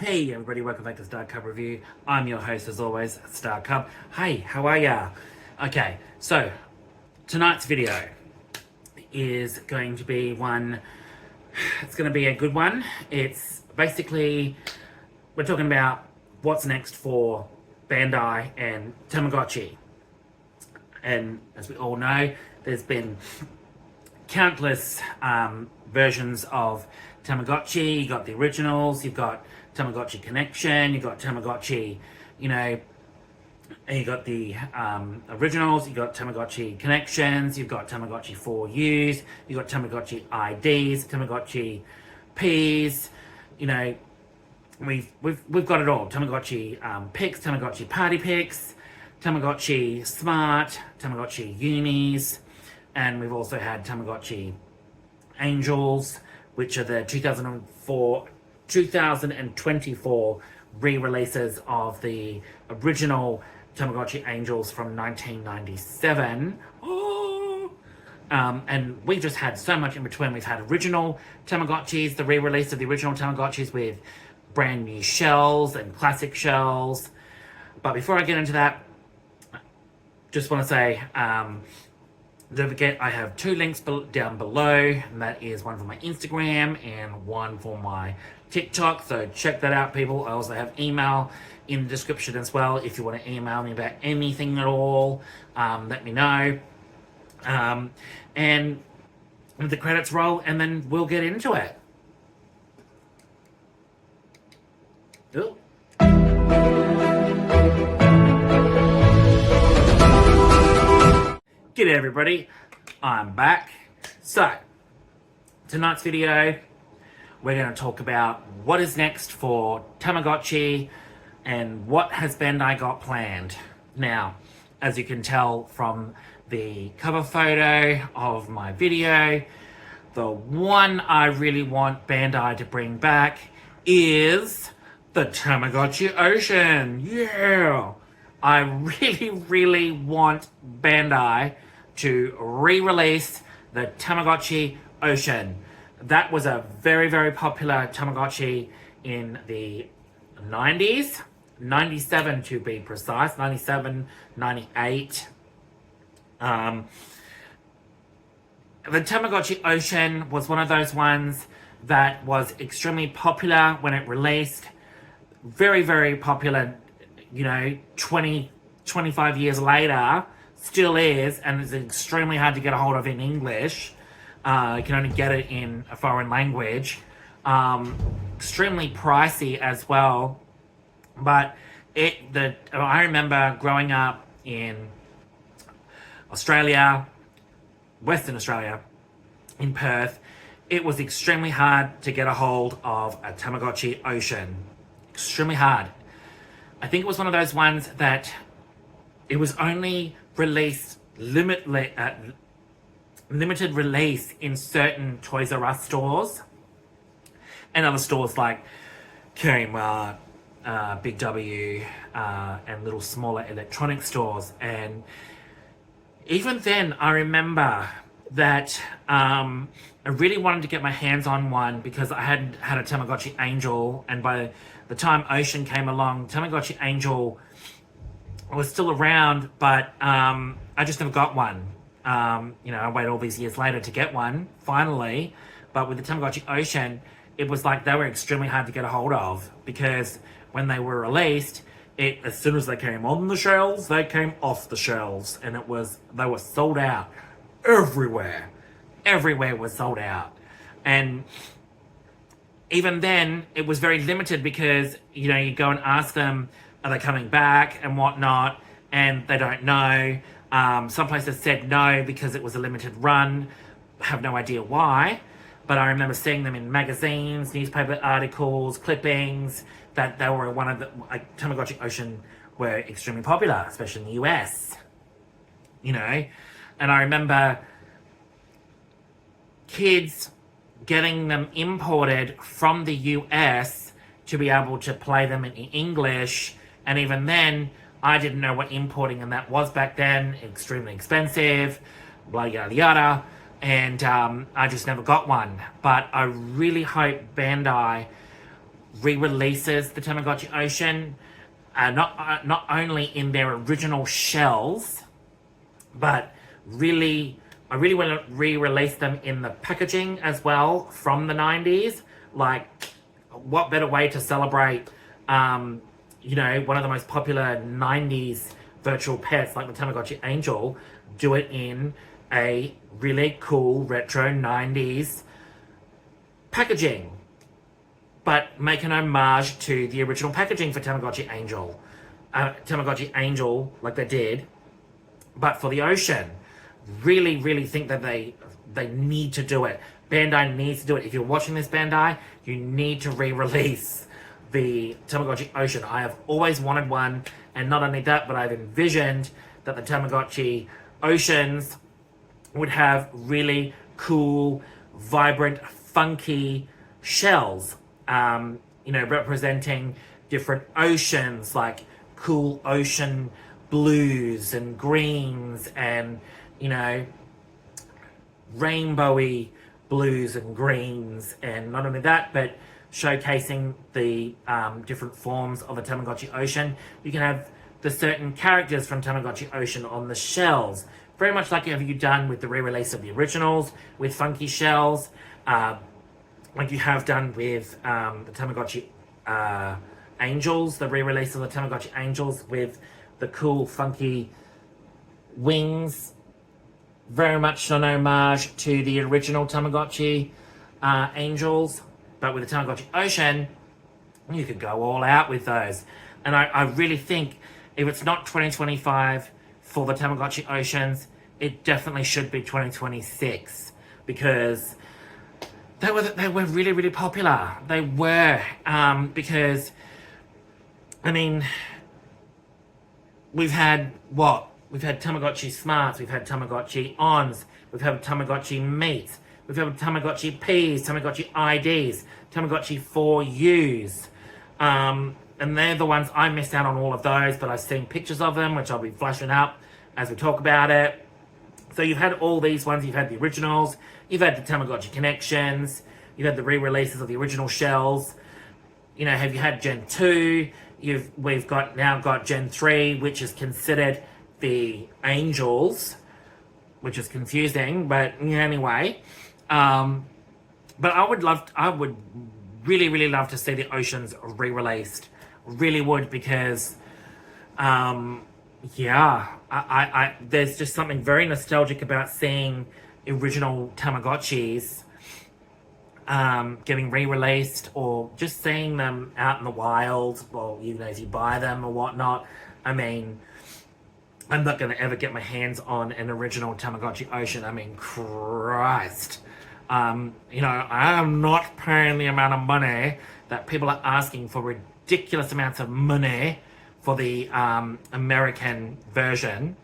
Hey everybody, welcome back to Star Cub Review. I'm your host as always, Star Cub. Hey, how are ya? Okay, so tonight's video is going to be it's going to be a good one. It's basically, we're talking about what's next for Bandai and Tamagotchi. And as we all know, there's been countless versions of Tamagotchi. You got the originals, you've got Tamagotchi Connection, you got Tamagotchi, and you got the originals, you got Tamagotchi Connections, you've got Tamagotchi 4Us, you've got Tamagotchi IDs, Tamagotchi Ps, we've got it all. Tamagotchi Picks, Tamagotchi Party Picks, Tamagotchi Smart, Tamagotchi Unis, and we've also had Tamagotchi Angels, which are the 2024 re-releases of the original Tamagotchi Angels from 1997. And we've just had so much in between. We've had original Tamagotchis, the re-release of the original Tamagotchis with brand new shells and classic shells. But before I get into that, just want to say, don't forget, I have two links down below, and that is one for my Instagram and one for my TikTok, so check that out, people. I also have email in the description as well. If you want to email me about anything at all, let me know. And the credits roll, and then we'll get into it. Ooh. G'day everybody, I'm back. So, tonight's video, we're going to talk about what is next for Tamagotchi and what has Bandai got planned. Now, as you can tell from the cover photo of my video, the one I really want Bandai to bring back is the Tamagotchi Ocean. Yeah! I really want Bandai to re-release the Tamagotchi Ocean. That was a very popular Tamagotchi in the 90s, 97 to be precise, 97, 98. The Tamagotchi Ocean was one of those ones that was extremely popular when it released. Very popular, 20, 25 years later, still is, and it's extremely hard to get a hold of in English. You can only get it in a foreign language. Extremely pricey as well. But I remember growing up in Australia, Western Australia, in Perth, it was extremely hard to get a hold of a Tamagotchi Ocean. Extremely hard. I think it was one of those ones that it was only released limited release in certain Toys R Us stores and other stores like Kmart, Big W, and little smaller electronic stores. And even then, I remember that I really wanted to get my hands on one because I hadn't had a Tamagotchi Angel, and by the time Ocean came along, Tamagotchi Angel was still around, but I just never got one. I waited all these years later to get one, finally. But with the Tamagotchi Ocean, it was like they were extremely hard to get a hold of, because when they were released, as soon as they came on the shelves, they came off the shelves, and they were sold out everywhere. Everywhere was sold out. And even then, it was very limited because, you go and ask them, are they coming back and whatnot, and they don't know. Some places said no because it was a limited run. I have no idea why, but I remember seeing them in magazines, newspaper articles, clippings, that they were one of the, Tamagotchi Ocean were extremely popular, especially in the US, and I remember kids getting them imported from the US to be able to play them in English. And even then, I didn't know what importing and that was back then. Extremely expensive, blah, yada, yada. And I just never got one. But I really hope Bandai re-releases the Tamagotchi Ocean, not only in their original shells, but I really want to re-release them in the packaging as well from the 90s. Like, what better way to celebrate, one of the most popular 90s virtual pets like the Tamagotchi Angel, do it in a really cool retro 90s packaging, but make an homage to the original packaging for Tamagotchi Angel, like they did, but for the ocean. Really, really think that they need to do it. Bandai needs to do it. If you're watching this, Bandai, you need to re-release the Tamagotchi Ocean. I have always wanted one, and not only that, but I've envisioned that the Tamagotchi Oceans would have really cool, vibrant, funky shells, representing different oceans, like cool ocean blues and greens and, rainbowy blues and greens. And not only that, but showcasing the different forms of the Tamagotchi Ocean. You can have the certain characters from Tamagotchi Ocean on the shells, very much like you done with the re-release of the originals, with funky shells, like you have done with the Tamagotchi Angels, the re-release of the Tamagotchi Angels with the cool, funky wings, very much an homage to the original Tamagotchi Angels, but with the Tamagotchi Ocean, you could go all out with those. And I really think if it's not 2025 for the Tamagotchi Oceans, it definitely should be 2026, because they were really, really popular. They were, because, we've had what? We've had Tamagotchi Smarts, we've had Tamagotchi Ons, we've had Tamagotchi Meats, we've had Tamagotchi Ps, Tamagotchi IDs, Tamagotchi 4Us. And they're the ones, I missed out on all of those, but I've seen pictures of them, which I'll be flashing up as we talk about it. So you've had all these ones, you've had the originals, you've had the Tamagotchi Connections, you've had the re-releases of the original shells. Have you had Gen 2? We've now got Gen 3, which is considered the Angels, which is confusing, but anyway. But I would really, really love to see the Oceans re-released. Really would, because, there's just something very nostalgic about seeing original Tamagotchis getting re-released, or just seeing them out in the wild, or as you buy them or whatnot. I'm not going to ever get my hands on an original Tamagotchi Ocean. Christ. I am not paying the amount of money that people are asking for, ridiculous amounts of money for the American version.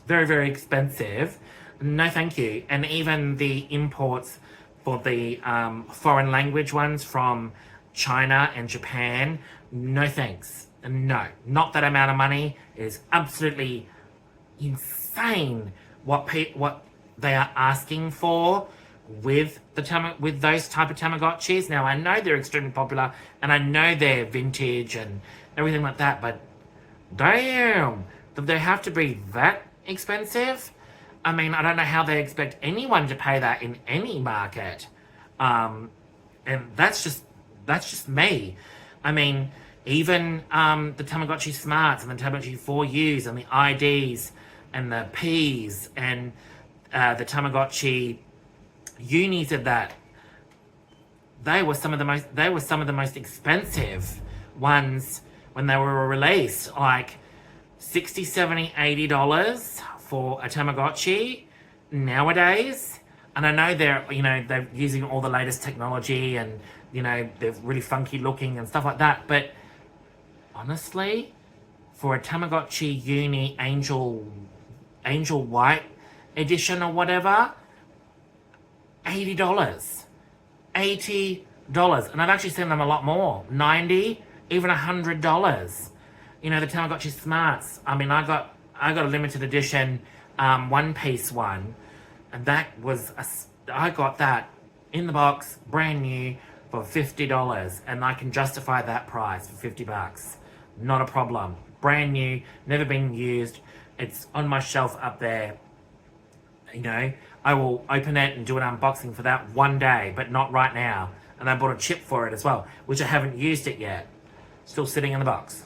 Very, very expensive. No, thank you. And even the imports for the foreign language ones from China and Japan, no thanks. No, not that amount of money. It is absolutely insane what they are asking for with those type of Tamagotchis. Now, I know they're extremely popular, and I know they're vintage and everything like that, but damn, do they have to be that expensive? I don't know how they expect anyone to pay that in any market. And that's just me. Even the Tamagotchi Smarts and the Tamagotchi 4Us and the IDs and the Ps and the Tamagotchi Unis of that, they were some of the most expensive ones when they were released, like $60, $70, $80 for a Tamagotchi nowadays. And I know they're using all the latest technology, and they're really funky looking and stuff like that, but honestly, for a Tamagotchi Uni Angel White edition or whatever, $80. $80. And I've actually seen them a lot more. $90, even $100. The Tamagotchi Smarts. I got a limited edition one-piece one, and that was I got that in the box, brand new, for $50, and I can justify that price for $50. Not a problem. Brand new, never been used. It's on my shelf up there. You know, I will open it and do an unboxing for that one day, but not right now. And I bought a chip for it as well, which I haven't used it yet. Still sitting in the box.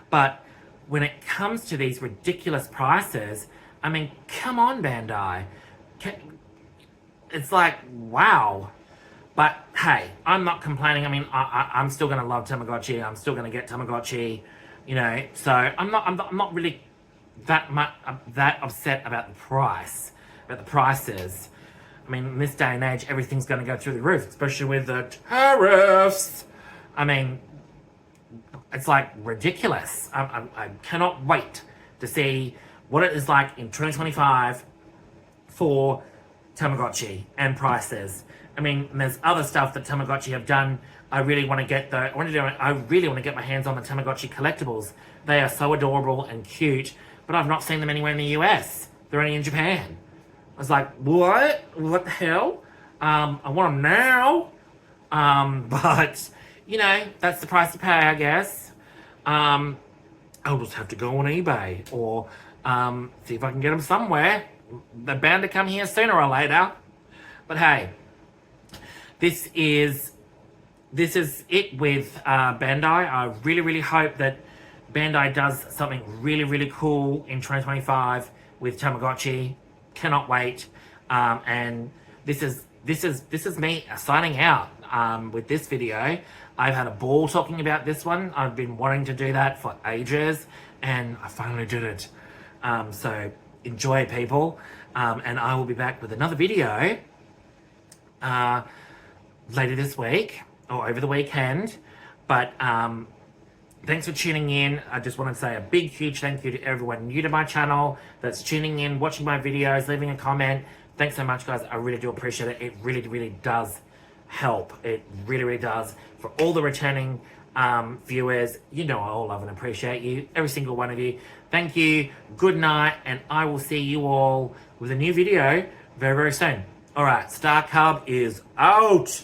But when it comes to these ridiculous prices, I mean, come on, Bandai. It's like, wow. But hey, I'm not complaining. I mean, I'm still going to love Tamagotchi. I'm still going to get Tamagotchi, you know. So I'm not really that upset about the price, about the prices. I mean, in this day and age, everything's going to go through the roof, especially with the tariffs. I mean, it's like ridiculous. I cannot wait to see what it is like in 2025 for Tamagotchi and prices. I mean, there's other stuff that Tamagotchi have done. I really want to get I really want to get my hands on the Tamagotchi collectibles. They are so adorable and cute, but I've not seen them anywhere in the US. They're only in Japan. I was like, what? What the hell? I want them now. But, you know, that's the price to pay, I guess. I'll just have to go on eBay or see if I can get them somewhere. They're bound to come here sooner or later. But hey, this is it with Bandai. I really, really hope that Bandai does something really, really cool in 2025 with Tamagotchi. Cannot wait. And this is me signing out with this video. I've had a ball talking about this one. I've been wanting to do that for ages, and I finally did it. So enjoy, people. And I will be back with another video later this week or over the weekend. But thanks for tuning in. I just want to say a big, huge thank you to everyone new to my channel that's tuning in, watching my videos, leaving a comment. Thanks so much, guys. I really do appreciate it. It really, really does help. It really, really does. For all the returning viewers, you know I all love and appreciate you. Every single one of you. Thank you. Good night. And I will see you all with a new video very, very soon. All right. Star Cub is out.